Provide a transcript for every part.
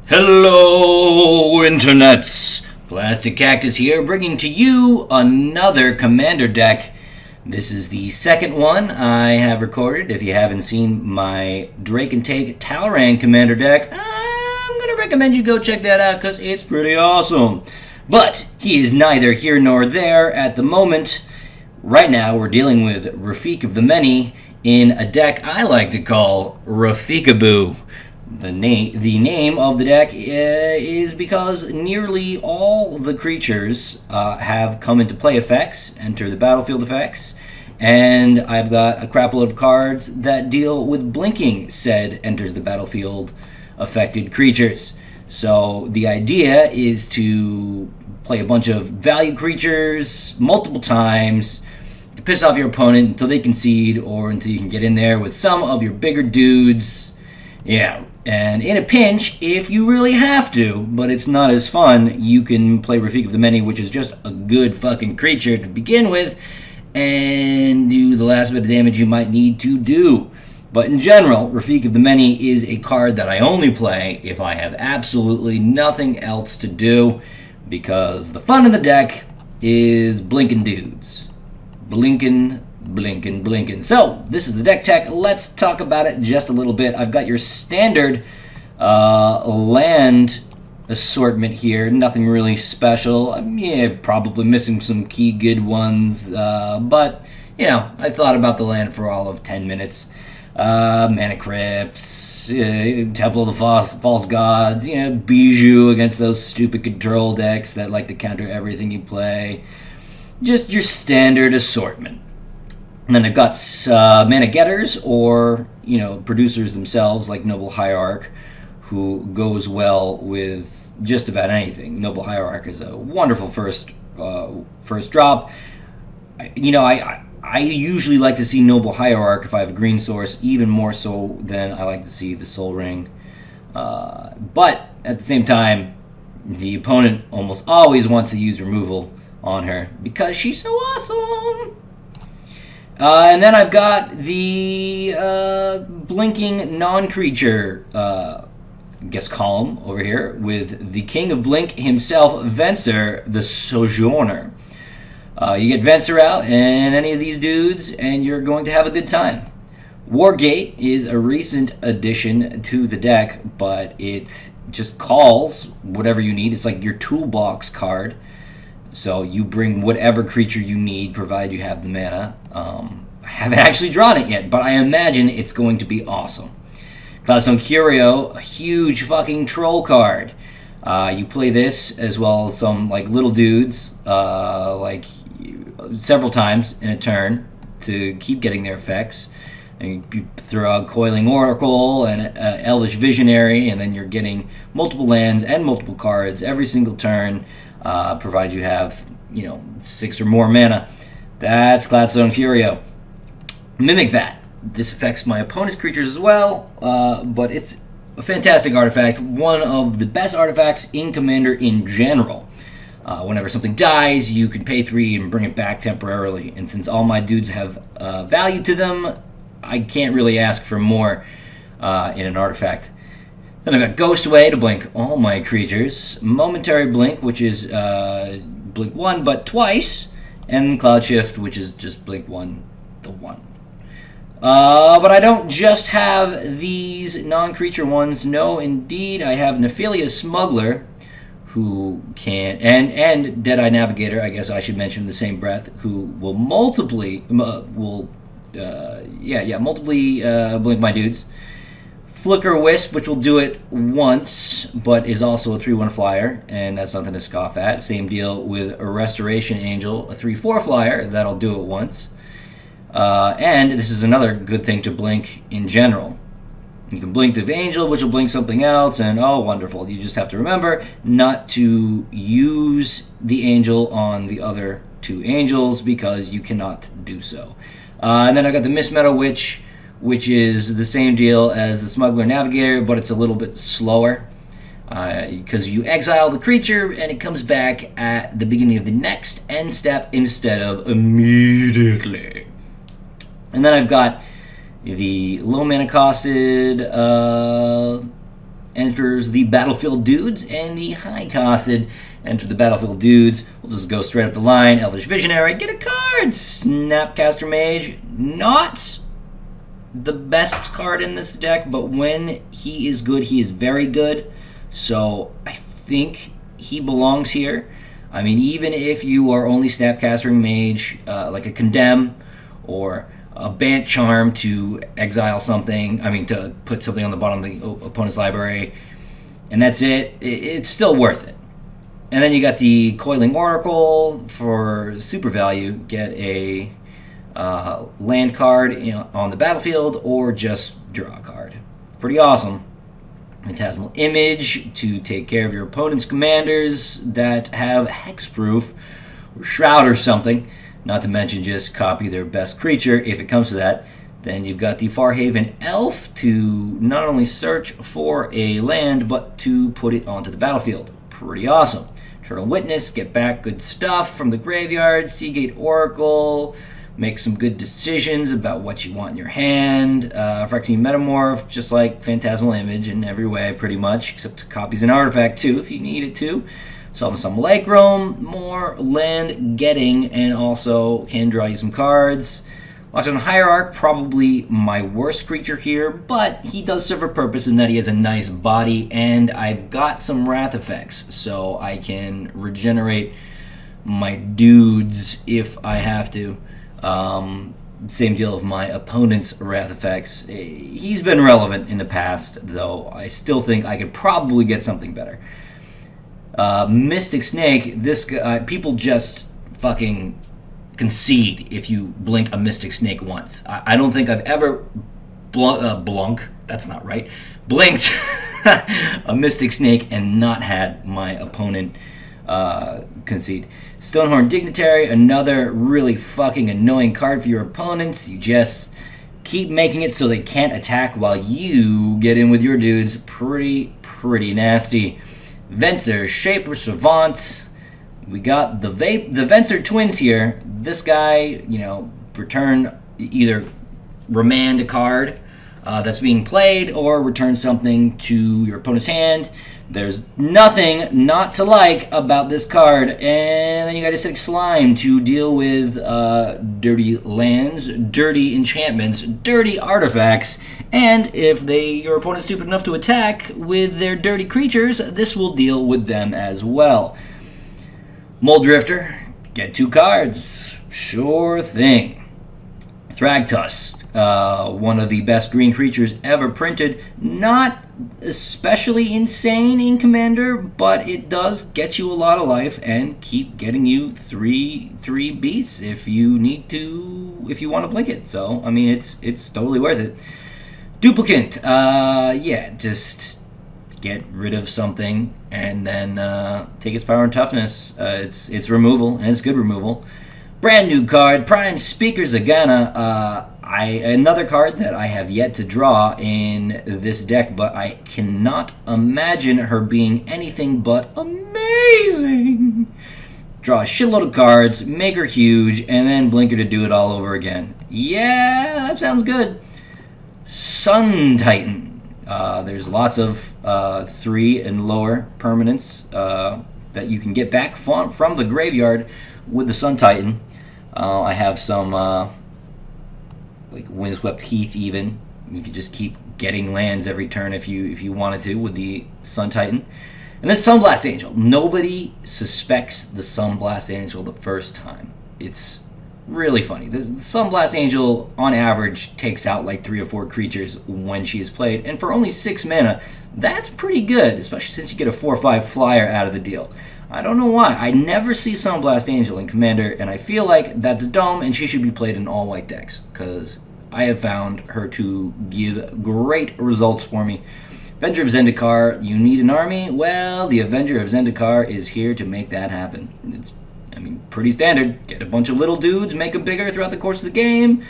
Hello, internets! Plastic Cactus here, bringing to you another Commander deck. This is the second one I have recorded. If you haven't seen my Drake and Take Talrand Commander deck, I'm going to recommend you go check that out because it's pretty awesome. But he is neither here nor there at the moment. Right now, we're dealing with Rafiq of the Many in a deck I like to call Rafiq-A-Boo. The name of the deck is because nearly all the creatures have come into play effects, enter the battlefield effects, and I've got a crapple of cards that deal with blinking said enters the battlefield affected creatures. So the idea is to play a bunch of value creatures multiple times to piss off your opponent until they concede or until you can get in there with some of your bigger dudes. Yeah, and in a pinch, if you really have to, but it's not as fun, you can play Rafiq of the Many, which is just a good fucking creature to begin with, and do the last bit of damage you might need to do. But in general, Rafiq of the Many is a card that I only play if I have absolutely nothing else to do, because the fun of the deck is blinking dudes. Blinking. So, this is the deck tech. Let's talk about it just a little bit. I've got your standard land assortment here. Nothing really special. Yeah, probably missing some key good ones. But, you know, I thought about the land for all of 10 minutes. Mana Crypts, Temple of the False Gods, Bijou against those stupid control decks that like to counter everything you play. Just your standard assortment. And then I've got mana getters or, producers themselves like Noble Hierarch, who goes well with just about anything. Noble Hierarch is a wonderful first drop. I usually like to see Noble Hierarch if I have a green source, even more so than I like to see the Soul Ring. But at the same time, the opponent almost always wants to use removal on her because she's so awesome. And then I've got the blinking non-creature column over here with the King of Blink himself, Venser the Sojourner. You get Venser out and any of these dudes, and you're going to have a good time. Wargate is a recent addition to the deck, but it just calls whatever you need. It's like your toolbox card. So you bring whatever creature you need, provided you have the mana. I haven't actually drawn it yet, but I imagine it's going to be awesome. Cloudstone Curio, a huge fucking troll card. You play this as well as some little dudes, several times in a turn to keep getting their effects. And you throw out Coiling Oracle and Elvish Visionary, and then you're getting multiple lands and multiple cards every single turn. Provided you have, 6 or more mana. That's Cloudstone Curio. Mimic Vat. This affects my opponent's creatures as well, but it's a fantastic artifact. One of the best artifacts in Commander in general. Whenever something dies, you can pay 3 and bring it back temporarily. And since all my dudes have value to them, I can't really ask for more in an artifact. Then I've got Ghostway to blink all my creatures. Momentary Blink, which is blink 1 but twice. And Cloud Shift, which is just blink 1 the 1. But I don't just have these non-creature ones. No, indeed, I have Nephilia Smuggler, who can, and Deadeye Navigator, I guess I should mention in the same breath, who will multiply blink my dudes. Flicker Wisp, which will do it once, but is also a 3/1 flyer, and that's nothing to scoff at. Same deal with a Restoration Angel, a 3/4 flyer, that'll do it once. And this is another good thing to blink in general. You can blink the Angel, which will blink something else, and oh, wonderful. You just have to remember not to use the Angel on the other 2 Angels, because you cannot do so. And then I got the Mistmeadow Witch, which is the same deal as the Smuggler Navigator, but it's a little bit slower. Because you exile the creature, and it comes back at the beginning of the next end step instead of immediately. And then I've got the low mana costed enters the battlefield dudes, and the high-costed enter the battlefield dudes. We'll just go straight up the line. Elvish Visionary, get a card! Snapcaster Mage, not the best card in this deck, but when he is good, he is very good. So I think he belongs here. I mean, even if you are only Snapcastering Mage, like a Condemn or a Bant Charm to exile something, to put something on the bottom of the opponent's library, and that's it, it's still worth it. And then you got the Coiling Oracle for super value. Get a land card on the battlefield, or just draw a card. Pretty awesome. Phantasmal Image to take care of your opponent's commanders that have hexproof or shroud or something. Not to mention just copy their best creature if it comes to that. Then you've got the Farhaven Elf to not only search for a land, but to put it onto the battlefield. Pretty awesome. Eternal Witness, get back good stuff from the graveyard. Seagate Oracle, make some good decisions about what you want in your hand. Phyrexian Metamorph, just like Phantasmal Image in every way, pretty much, except copies an artifact too if you need it to. Solve some Lake Roam, more land getting, and also can draw you some cards. Lockdown Hierarch, probably my worst creature here, but he does serve a purpose in that he has a nice body, and I've got some Wrath effects, so I can regenerate my dudes if I have to. Same deal with my opponent's Wrath effects. He's been relevant in the past, though I still think I could probably get something better. Mystic Snake, this guy, people just fucking concede if you blink a Mystic Snake once. I don't think I've ever that's not right, blinked a Mystic Snake and not had my opponent concede. Stonehorn Dignitary, another really fucking annoying card for your opponents. You just keep making it so they can't attack while you get in with your dudes. Pretty nasty. Venser, Shaper Savant. We got the Venser twins here. This guy, return, either remand a card that's being played or return something to your opponent's hand. There's nothing not to like about this card. And then you got Acidic Slime to deal with dirty lands, dirty enchantments, dirty artifacts, and if your opponent's stupid enough to attack with their dirty creatures, this will deal with them as well. Muldrifter, get 2 cards. Sure thing. Thragtusk, one of the best green creatures ever printed. Not especially insane in Commander, but it does get you a lot of life and keep getting you 3 beasts if you want to blink it. So, I mean, it's totally worth it. Duplicant, just get rid of something and then take its power and toughness. It's removal, and it's good removal. Brand new card, Prime Speaker Zagana. Another card that I have yet to draw in this deck, but I cannot imagine her being anything but amazing. Draw a shitload of cards, make her huge, and then blink her to do it all over again. Yeah, that sounds good. Sun Titan. There's lots of 3 and lower permanents that you can get back from the graveyard with the Sun Titan. I have some like Windswept Heath even. You could just keep getting lands every turn if you wanted to with the Sun Titan. And then Sunblast Angel. Nobody suspects the Sunblast Angel the first time. It's really funny. The Sunblast Angel, on average, takes out like 3 or 4 creatures when she is played. And for only 6 mana, that's pretty good, especially since you get a 4/5 flyer out of the deal. I don't know why. I never see Sunblast Angel in Commander, and I feel like that's dumb, and she should be played in all white decks, because I have found her to give great results for me. Avenger of Zendikar, you need an army? Well, the Avenger of Zendikar is here to make that happen. It's, pretty standard. Get a bunch of little dudes, make them bigger throughout the course of the game.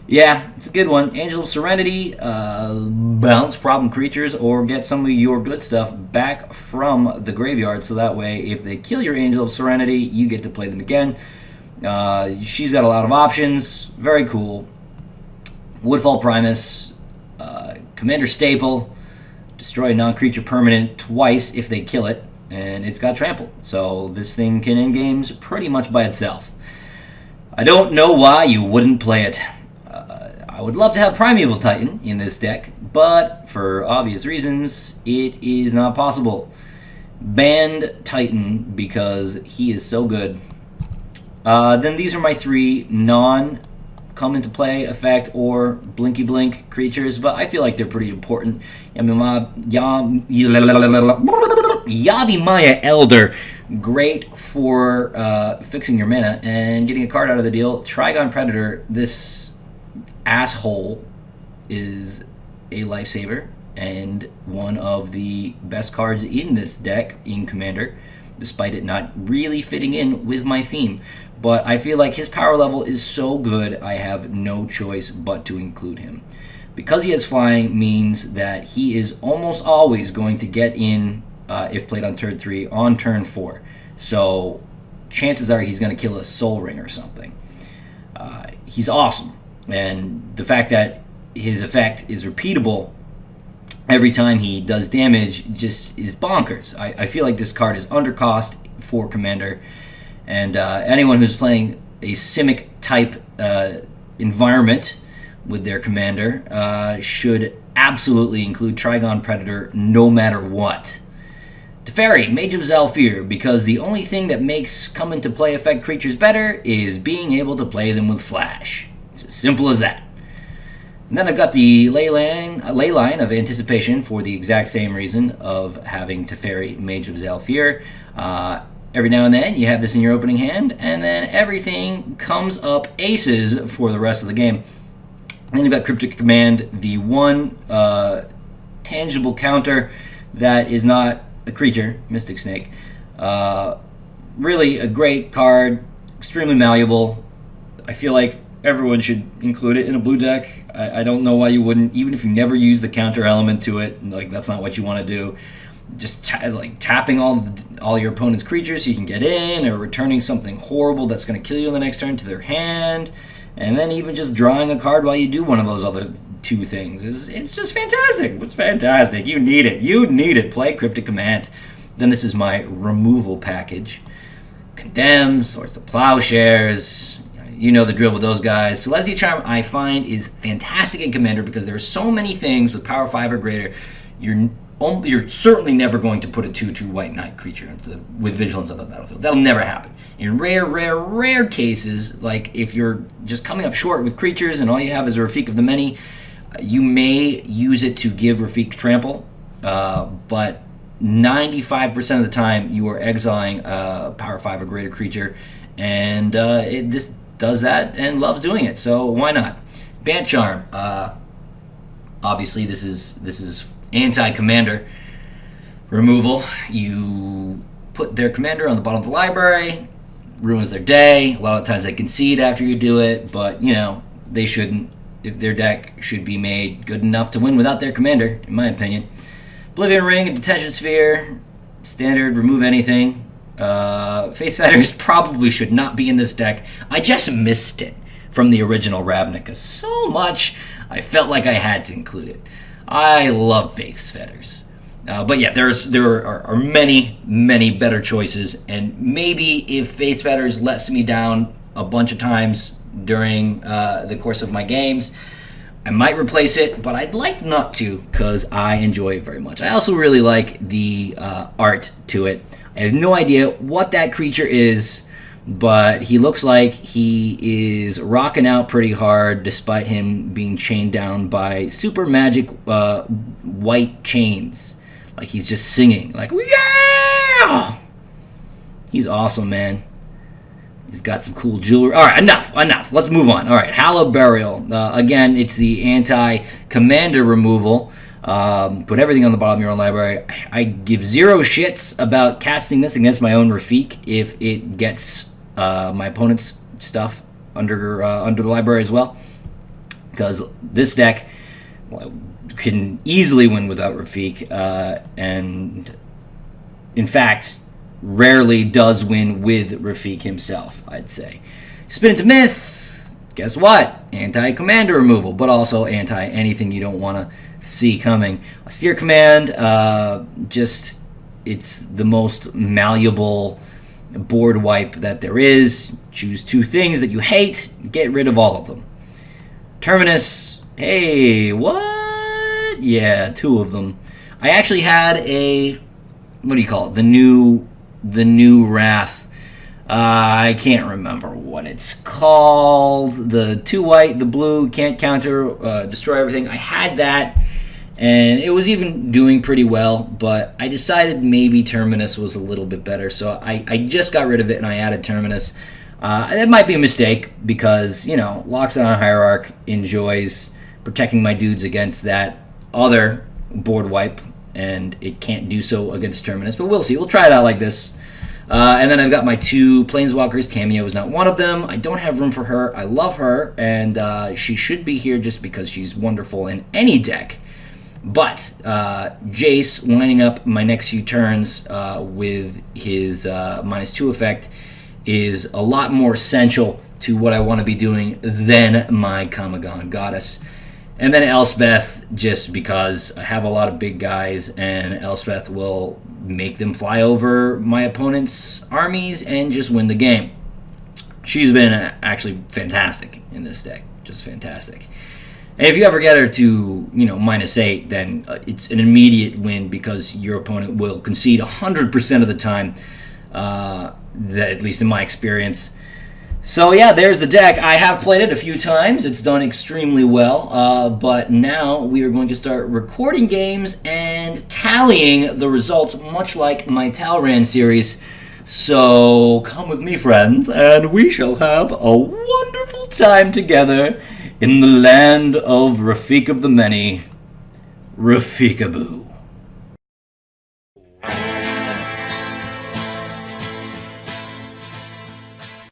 Yeah, it's a good one. Angel of Serenity, bounce problem creatures or get some of your good stuff back from the graveyard, so that way if they kill your Angel of Serenity, you get to play them again. She's got a lot of options. Very cool. Woodfall Primus, Commander Staple, destroy a non-creature permanent twice if they kill it, and it's got trample. So this thing can end games pretty much by itself. I don't know why you wouldn't play it. I would love to have Primeval Titan in this deck, but for obvious reasons, it is not possible. Banned Titan because he is so good. Then these are my 3 non-come into play effect or Blinky Blink creatures, but I feel like they're pretty important. Yavimaya Elder, great for fixing your mana and getting a card out of the deal. Trigon Predator, this asshole is a lifesaver and one of the best cards in this deck in Commander, despite it not really fitting in with my theme. But I feel like his power level is so good, I have no choice but to include him. Because he has flying means that he is almost always going to get in, if played on turn 3, on turn 4. So chances are he's going to kill a Soul Ring or something. He's awesome. And the fact that his effect is repeatable every time he does damage just is bonkers. I feel like this card is undercost for Commander, and anyone who's playing a Simic type environment with their Commander should absolutely include Trigon Predator no matter what. Teferi, Mage of Zhalfir, because the only thing that makes come into play effect creatures better is being able to play them with Flash. It's as simple as that. And then I've got the ley line of anticipation for the exact same reason of having Teferi, Mage of Zhalfir. Every now and then you have this in your opening hand, and then everything comes up aces for the rest of the game. And then you've got Cryptic Command, the one tangible counter that is not a creature, Mystic Snake. Really a great card, extremely malleable. I feel like everyone should include it in a blue deck. I don't know why you wouldn't, even if you never use the counter element to it. Like, that's not what you want to do. Just tapping all your opponent's creatures so you can get in, or returning something horrible that's going to kill you on the next turn to their hand, and then even just drawing a card while you do one of those other 2 things. It's just fantastic. It's fantastic. You need it. You need it. Play Cryptic Command. Then this is my removal package. Condemn, Swords of Plowshares. You know the drill with those guys. Celestia Charm, I find, is fantastic in Commander because there are so many things with Power 5 or greater. You're certainly never going to put a 2/2 White Knight creature with Vigilance on the battlefield. That'll never happen. In rare cases, like if you're just coming up short with creatures and all you have is a Rafiq of the Many, you may use it to give Rafiq trample, but 95% of the time you are exiling a Power 5 or greater creature, and this does that and loves doing it, so why not? Bant Charm. Obviously, this is anti-commander removal. You put their commander on the bottom of the library, ruins their day. A lot of times they concede after you do it, but you know they shouldn't. If their deck should be made good enough to win without their commander, in my opinion. Oblivion Ring and Detention Sphere, standard. Remove anything. Face Fetters probably should not be in this deck. I just missed it from the original Ravnica so much, I felt like I had to include it. I love Face Fetters. But yeah, there are many better choices, and maybe if Face Fetters lets me down a bunch of times during the course of my games, I might replace it, but I'd like not to because I enjoy it very much. I also really like the art to it. I have no idea what that creature is, but he looks like he is rocking out pretty hard despite him being chained down by super magic white chains. Like he's just singing, like, yeah! He's awesome, man. He's got some cool jewelry. All right, enough. Let's move on. All right, Hallowed Burial. Again, it's the anti-commander removal. Put everything on the bottom of your own library. I give 0 shits about casting this against my own Rafiq if it gets my opponent's stuff under the library as well, because this deck can easily win without Rafiq, and in fact rarely does win with Rafiq himself, I'd say. Spin into Myth, guess what? Anti-commander removal, but also anti-anything you don't want to see coming. A steer command, it's the most malleable board wipe that there is. Choose 2 things that you hate, get rid of all of them. Terminus, hey, what? Yeah, 2 of them. I actually had what do you call it? The new Wrath. I can't remember what it's called. The 2 white, the blue, can't counter, destroy everything. I had that, and it was even doing pretty well, but I decided maybe Terminus was a little bit better, so I just got rid of it and I added Terminus. That might be a mistake because, Locks on a Hierarch enjoys protecting my dudes against that other board wipe, and it can't do so against Terminus, but we'll see. We'll try it out like this. And then I've got my 2 Planeswalkers. Tameo is not one of them. I don't have room for her. I love her, and she should be here just because she's wonderful in any deck. But Jace lining up my next few turns with his -2 effect is a lot more essential to what I want to be doing than my Kamagon Goddess. And then Elspeth, just because I have a lot of big guys, and Elspeth will make them fly over my opponent's armies and just win the game. She's been actually fantastic in this deck, just fantastic. And if you ever get her to, -8, then it's an immediate win because your opponent will concede 100% of the time, that at least in my experience. So yeah, there's the deck. I have played it a few times. It's done extremely well, but now we are going to start recording games and tallying the results, much like my Talran series. So come with me, friends, and we shall have a wonderful time together in the land of Rafiq of the Many, Rafiq-A-Boo.